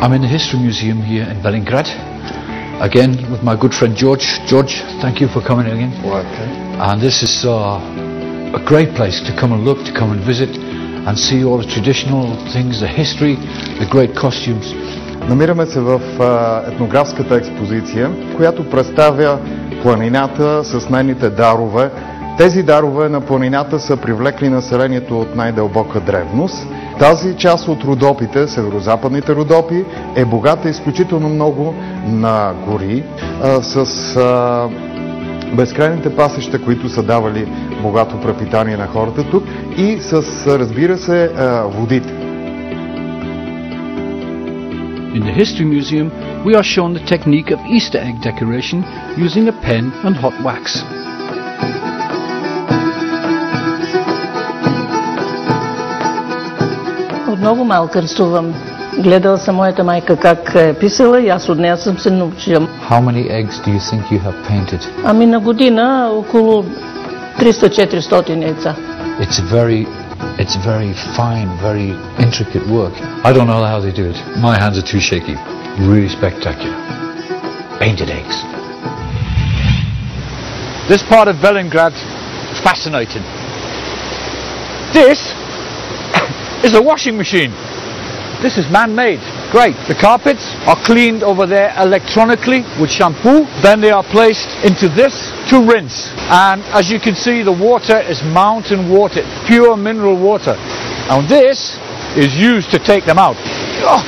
I'm in the History Museum here in Bellingrad, again with my good friend George. George, thank you for coming again. Okay. And this is a great place to come and look, to come and visit and see all the traditional things, the history, the great costumes. Намираме се в етнографската експозиция, която представя планината с нейните дарове. Тези дарове на планината са привлекли населението от най-дълбока древност. Тази част от Родопите, северо-западните Родопи, е богата изключително много на гори, с безкрайните пасища, които са давали богато препитание на хората тук, и с, разбира се, водите. In the History Museum, we are shown the technique of Easter egg decoration using a pen and hot wax. От много малка рисувам. Гледала съм моята майка как е писала и аз от нея съм се научила. How many eggs do you think you have painted? Ами на година около 300-400 яйца. It's very fine, very intricate work. I don't know how they do it. My hands are too shaky. Really spectacular. Painted eggs. This part of Bellingrad is fascinating. This is a washing machine. This is man-made. Great. The carpets are cleaned over there electronically with shampoo. Then they are placed into this to rinse. And as you can see, the water is mountain water, pure mineral water. And this is used to take them out. Oh.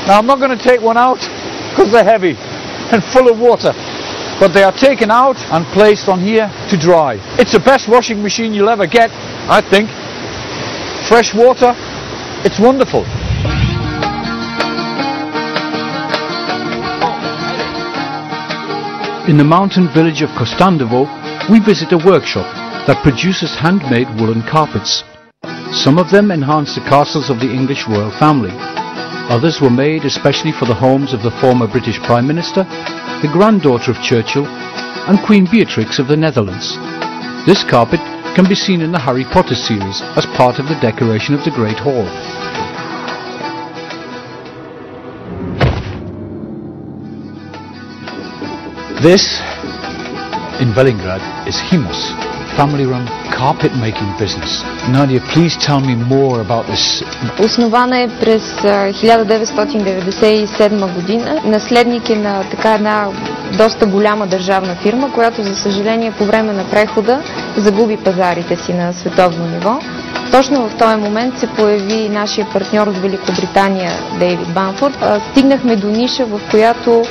Now I'm not going to take one out because they're heavy and full of water. But they are taken out and placed on here to dry. It's the best washing machine you'll ever get, I think. Fresh water, it's wonderful. In the mountain village of Kostandovo, we visit a workshop that produces handmade woolen carpets. Some of them enhance the castles of the English royal family. Others were made especially for the homes of the former British Prime Minister, the granddaughter of Churchill, and Queen Beatrix of the Netherlands. This carpet can be seen in the Harry Potter series as part of the decoration of the Great Hall. This, in Bellingrad, is Himos, family-run carpet-making business. Nadia, please tell me more about this. Основана е през 1997 година. Наследник е на така една доста голяма държавна фирма, която за съжаление по време на прехода загуби пазарите си на световно ниво. Точно в този момент се появи нашия партньор от Великобритания Дейвид Банфорд. Стигнахме до ниша, в която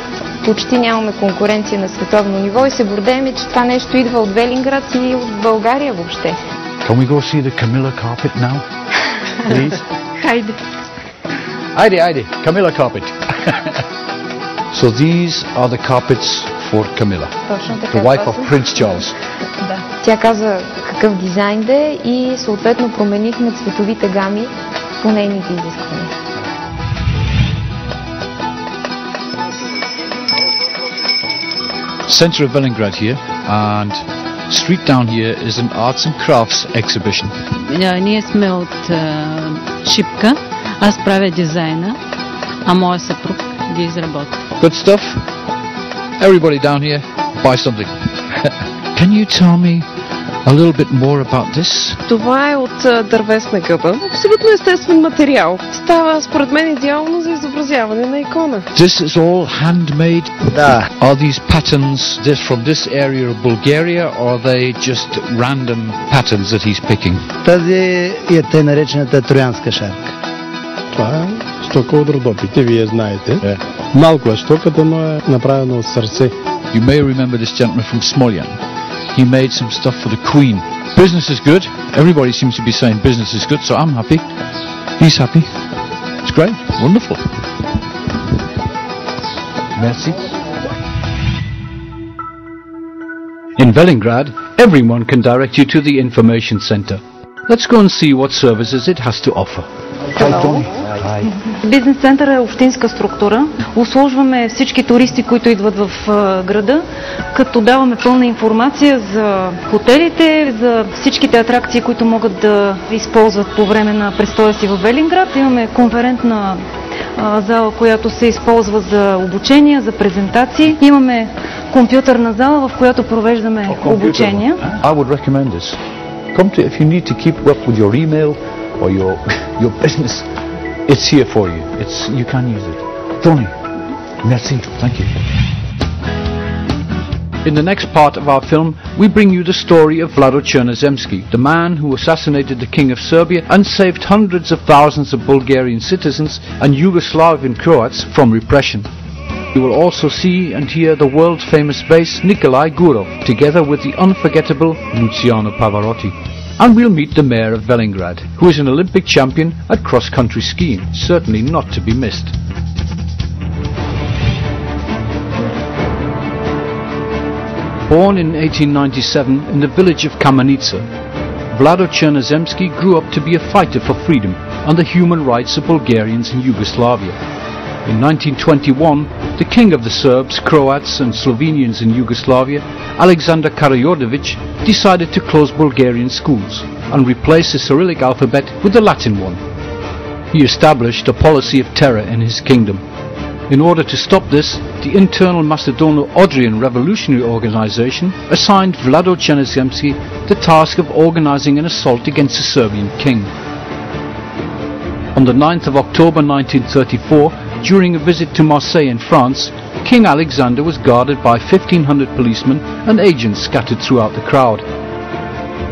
почти нямаме конкуренция на световно ниво и се гордеем, че това нещо идва от Белинград и от България въобще. Can we go see the Camilla carpet now, please? Хайде. Haydi, Camilla carpet. So these are the carpets for Camilla, the wife of Prince Charles. Да. Тя каза какъв дизайн да е и съответно променихме цветовите гами по нейните изисквания. Center of Bellingrad here, and street down here is an arts and crafts exhibition. Ние сме от Шипка. Аз правя дизайна, а моя съпруг ги изработва. Good stuff. Everybody down here, buy something. Can you tell me a little bit more about this? Това е от дървесна гъба. Абсолютно естествен материал. Става според мен идеално за изобразяване на икона. This is all handmade? Да. Are these patterns from this area of Bulgaria, or are they just random patterns that he's picking? Тази е тъй наречената троянска шарка. Това е стока от Родопите, вие знаете. Малко е стоката, но е направено от сърце. You may remember this gentleman from Smolyan. He made some stuff for the Queen. Business is good. Everybody seems to be saying business is good, so I'm happy. He's happy. It's great. Wonderful. Merci. In Bellingrad, everyone can direct you to the information center. Let's go and see what services it has to offer. Hello. Hi. Бизнес център е общинска структура. Услужваме всички туристи, които идват в града, като даваме пълна информация за хотелите, за всичките атракции, които могат да използват по време на престоя си в Велинград. Имаме конферентна зала, която се използва за обучение, за презентации. Имаме компютърна зала, в която провеждаме обучения. I would recommend this. Come to if you need to keep up with your email or your business. It's here for you. You can use it. Tony, merci. Thank you. In the next part of our film, we bring you the story of Vlado Chernozemski, the man who assassinated the King of Serbia and saved hundreds of thousands of Bulgarian citizens and Yugoslavian Croats from repression. You will also see and hear the world-famous bass Nikolai Gurov, together with the unforgettable Luciano Pavarotti. And we'll meet the mayor of Velingrad, who is an Olympic champion at cross-country skiing, certainly not to be missed. Born in 1897 in the village of Kamenitsa, Vlado Chernozemski grew up to be a fighter for freedom and the human rights of Bulgarians in Yugoslavia. In 1921, the king of the Serbs, Croats and Slovenians in Yugoslavia, Alexander Karađorđević, decided to close Bulgarian schools and replace the Cyrillic alphabet with the Latin one. He established a policy of terror in his kingdom. In order to stop this, the internal Macedono-Odrian Revolutionary Organization assigned Vlado Chernozemski the task of organizing an assault against the Serbian king. On the 9th of October 1934, during a visit to Marseille in France, King Alexander was guarded by 1,500 policemen and agents scattered throughout the crowd,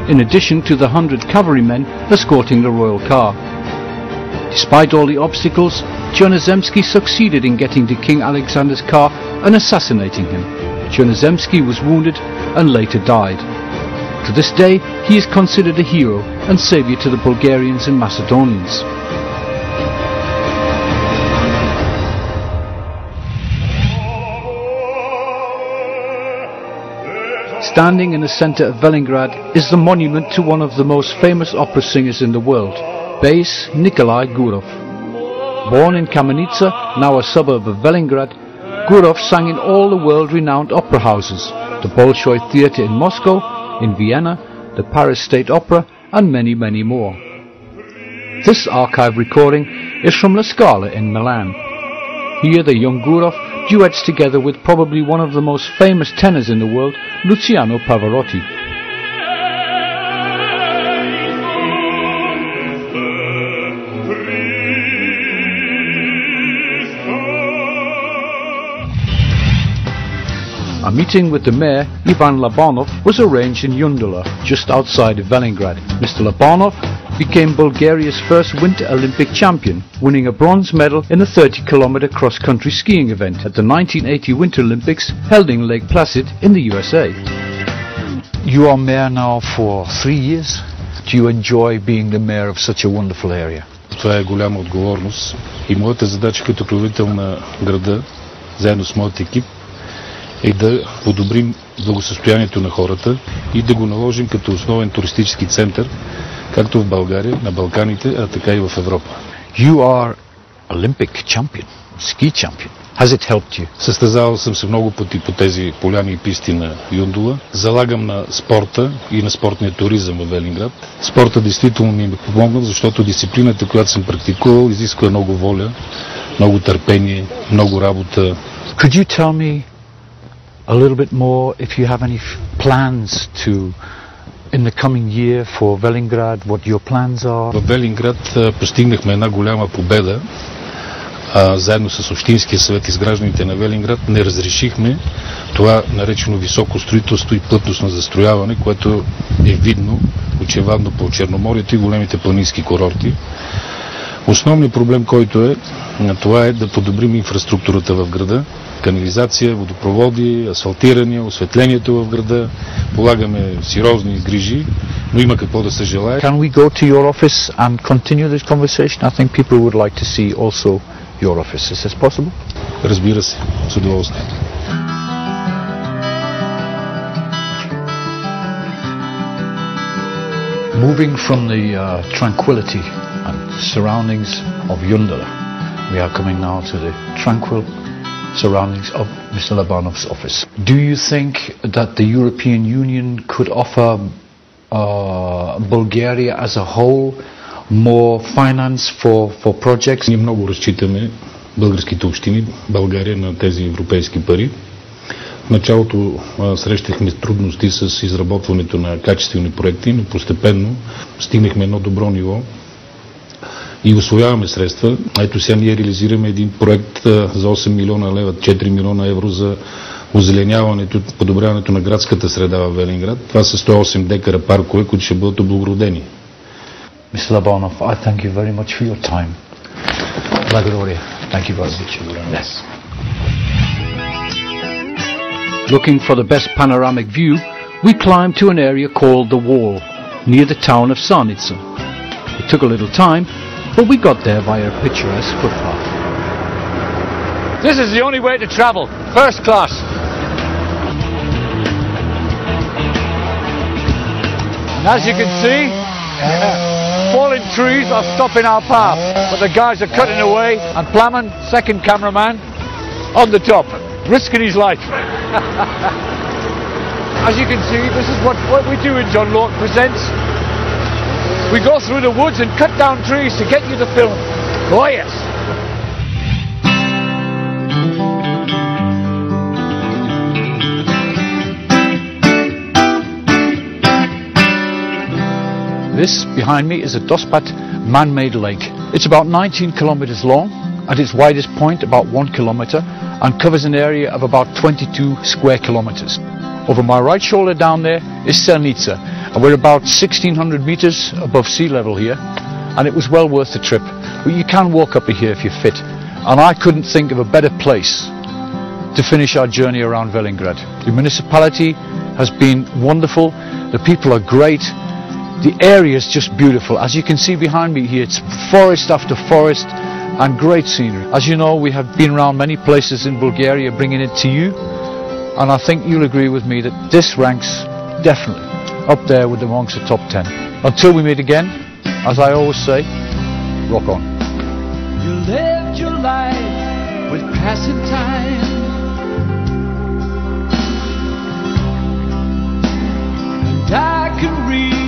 in addition to the 100 cavalrymen escorting the royal car. Despite all the obstacles, Chernozemski succeeded in getting to King Alexander's car and assassinating him. Chernozemski was wounded and later died. To this day, he is considered a hero and savior to the Bulgarians and Macedonians. Standing in the center of Velingrad is the monument to one of the most famous opera singers in the world, bass Nikolai Gurov. Born in Kamenitsa, now a suburb of Velingrad, Gurov sang in all the world-renowned opera houses, the Bolshoi Theatre in Moscow, in Vienna, the Paris State Opera and many, many more. This archive recording is from La Scala in Milan. Here the young Gurov duets together with probably one of the most famous tenors in the world, Luciano Pavarotti. A meeting with the mayor, Ivan Labanov, was arranged in Yundula, just outside of Velingrad. Mr. Labanov became Bulgaria's first Winter Olympic champion, winning a bronze medal in a 30-kilometer cross-country skiing event at the 1980 Winter Olympics held in Lake Placid in the USA. You are mayor now for 3 years. Do you enjoy being the mayor of such a wonderful area? Това е голяма отговорност и моята задача като управител на града, заедно с моят екип, е да подобрим благосъстоянието на хората и да го наложим като основен туристически център, както в България, на Балканите, а така и в Европа. You are Olympic champion, ski champion. Has it helped you? Състезавал съм се много пъти по тези поляни и писти на Юндула. Залагам на спорта и на спортния туризъм в Велинград. Спорта действително ми е помогнал, защото дисциплината, която съм практикувал, изисква много воля, много търпение, много работа. Could you tell me a little bit more if you have any plans to in the coming year for Velingrad, what your plans are? В Велинград постигнахме една голяма победа. Заедно с Общинския съвет и с гражданите на Велинград не разрешихме това наречено високо строителство и плътност на застрояване, което е видно очевадно по Черноморието и големите планински курорти. Основният проблем, който е, това е да подобрим инфраструктурата в града. Канализация, водопроводи, асфалтиране, осветлението в града. Полагаме сериозни грижи, но има какво да се желае. Can we go to your office and continue this conversation? I think people would like to see also your office. Is this possible? Разбира се, с удоволствие. Moving from the tranquility and surroundings of Yundala, we are coming now to the tranquil surroundings of Mr. Labanov's office. Do you think that the European Union could offer Bulgaria as a whole more finance for projects? Ние много разчитаме българските общини, България, на тези европейски пари. В началото срещахме трудности с изработването на качествени проекти, но постепенно стигнахме едно добро ниво и усвояваме средства. Ето сега ние реализираме един проект за 8 милиона лева, 4 милиона евро за озеленяването, подобряването на градската среда в Велинград. Това са 108 декара паркове, които ще бъдат облагородени. Mr. Labanov, I thank you very much for your time. Благодаря. Thank you very much. Yes. Looking for the best panoramic view, we climbed to an area called the Wall, near the town of Sarnica. It took a little time, but we got there via a picturesque footpath. This is the only way to travel, first class. And as you can see, fallen trees are stopping our path, but the guys are cutting away, and Plaman, second cameraman, on the top, risking his life. As you can see, this is what we do in John Lawton Presents. We go through the woods and cut down trees to get you the film. Oh yes! This behind me is a Dospat man-made lake. It's about 19 kilometers long, at its widest point about 1 kilometer, and covers an area of about 22 square kilometers. Over my right shoulder down there is Sarnica, and we're about 1,600 meters above sea level here, and it was well worth the trip. But you can walk up here if you're fit, and I couldn't think of a better place to finish our journey around Velingrad. The municipality has been wonderful, the people are great, the area is just beautiful. As you can see behind me here, it's forest after forest and great scenery. As you know, we have been around many places in Bulgaria bringing it to you, and I think you'll agree with me that this ranks definitely up there with amongst the top 10. Until we meet again, as I always say, rock on. You lived your life with passing time, and I can read